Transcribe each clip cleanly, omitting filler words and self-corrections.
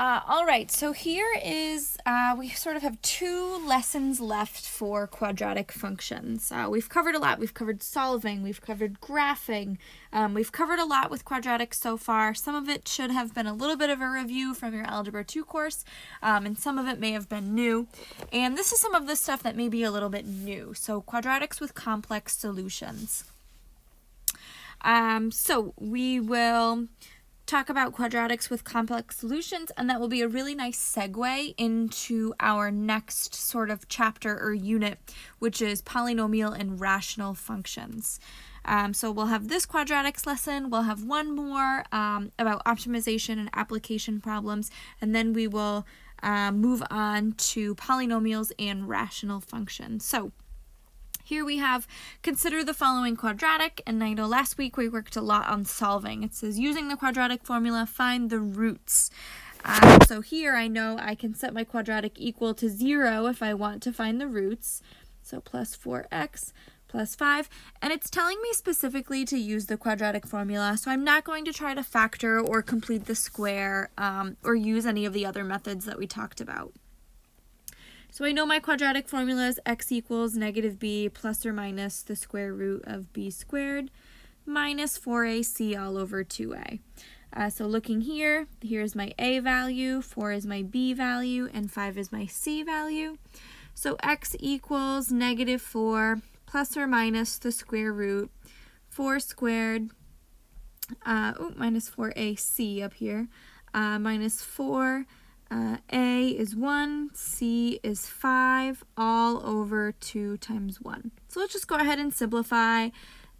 All right, so here is, we sort of have 2 lessons left for quadratic functions. We've covered a lot. We've covered solving, we've covered graphing, we've covered a lot with quadratics so far. Some of it should have been a little bit of a review from your Algebra 2 course, and some of it may have been new. And this is some of the stuff that may be a little bit new. So quadratics with complex solutions. So we will talk about quadratics with complex solutions, and that will be a really nice segue into our next sort of chapter or unit, which is polynomial and rational functions. So we'll have this quadratics lesson, we'll have one more about optimization and application problems, and then we will move on to polynomials and rational functions. So here we have, consider the following quadratic, and I know last week we worked a lot on solving. It says, using the quadratic formula, find the roots. So here I know I can set my quadratic equal to 0 if I want to find the roots. So plus 4x plus 5, and it's telling me specifically to use the quadratic formula, so I'm not going to try to factor or complete the square or use any of the other methods that we talked about. So I know my quadratic formula is x equals negative b plus or minus the square root of b squared minus 4ac all over 2a. So looking here, here's my a value, 4 is my b value, and 5 is my c value. So x equals negative 4 plus or minus the square root, 4 squared, minus 4ac up here, minus 4, a is 1, c is 5, all over 2 times 1. So let's just go ahead and simplify.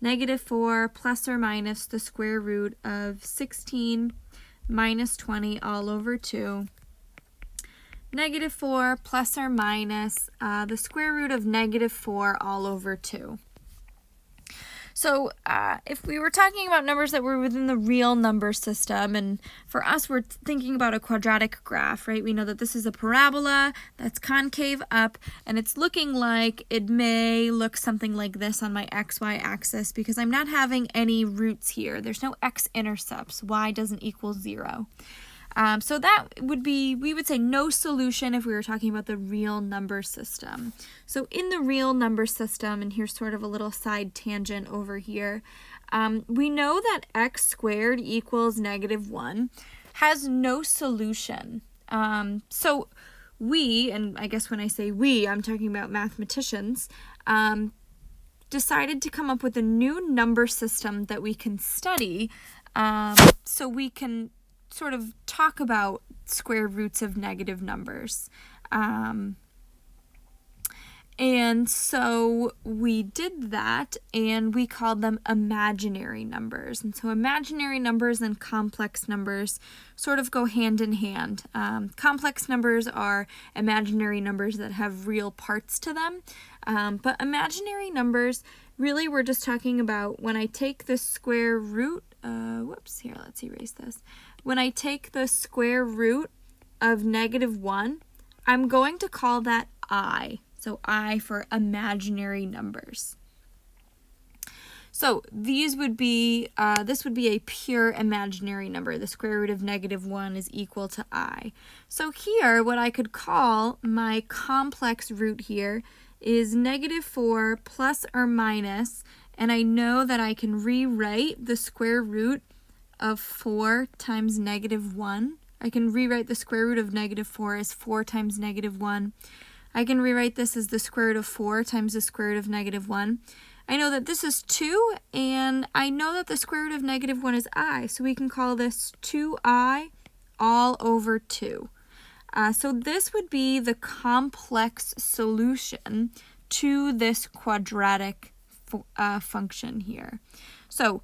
Negative 4 plus or minus the square root of 16 minus 20 all over 2. Negative 4 plus or minus the square root of negative 4 all over 2. So if we were talking about numbers that were within the real number system, and for us we're thinking about a quadratic graph, right? We know that this is a parabola that's concave up, and it's looking like it may look something like this on my xy axis because I'm not having any roots here. There's no x-intercepts. Y doesn't equal 0. So that would be, we would say no solution if we were talking about the real number system. So in the real number system, and here's sort of a little side tangent over here, we know that x squared equals negative 1 has no solution. So we, and I guess when I say we, I'm talking about mathematicians, decided to come up with a new number system that we can study so we can sort of talk about square roots of negative numbers. And so we did that, and we called them imaginary numbers. And so imaginary numbers and complex numbers sort of go hand in hand. Complex numbers are imaginary numbers that have real parts to them. But imaginary numbers, really we're just talking about when I take the square root, let's erase this. When I take the square root of negative 1, I'm going to call that I. So I for imaginary numbers. So these would be, this would be a pure imaginary number. The square root of negative 1 is equal to I. So here, what I could call my complex root here is negative 4 plus or minus, and I know that I can rewrite the square root of 4 times negative 1. I can rewrite the square root of negative 4 as 4 times negative 1. I can rewrite this as the square root of 4 times the square root of negative 1. I know that this is 2, and I know that the square root of negative 1 is I, so we can call this 2I all over 2. So this would be the complex solution to this quadratic function here. So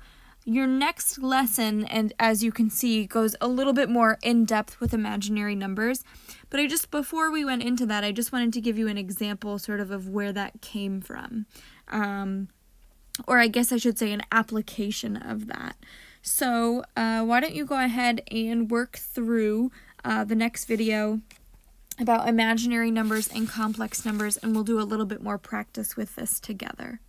your next lesson, and as you can see, goes a little bit more in depth with imaginary numbers, but before we went into that, I just wanted to give you an example sort of where that came from. Or I guess I should say an application of that. So why don't you go ahead and work through the next video about imaginary numbers and complex numbers, and we'll do a little bit more practice with this together.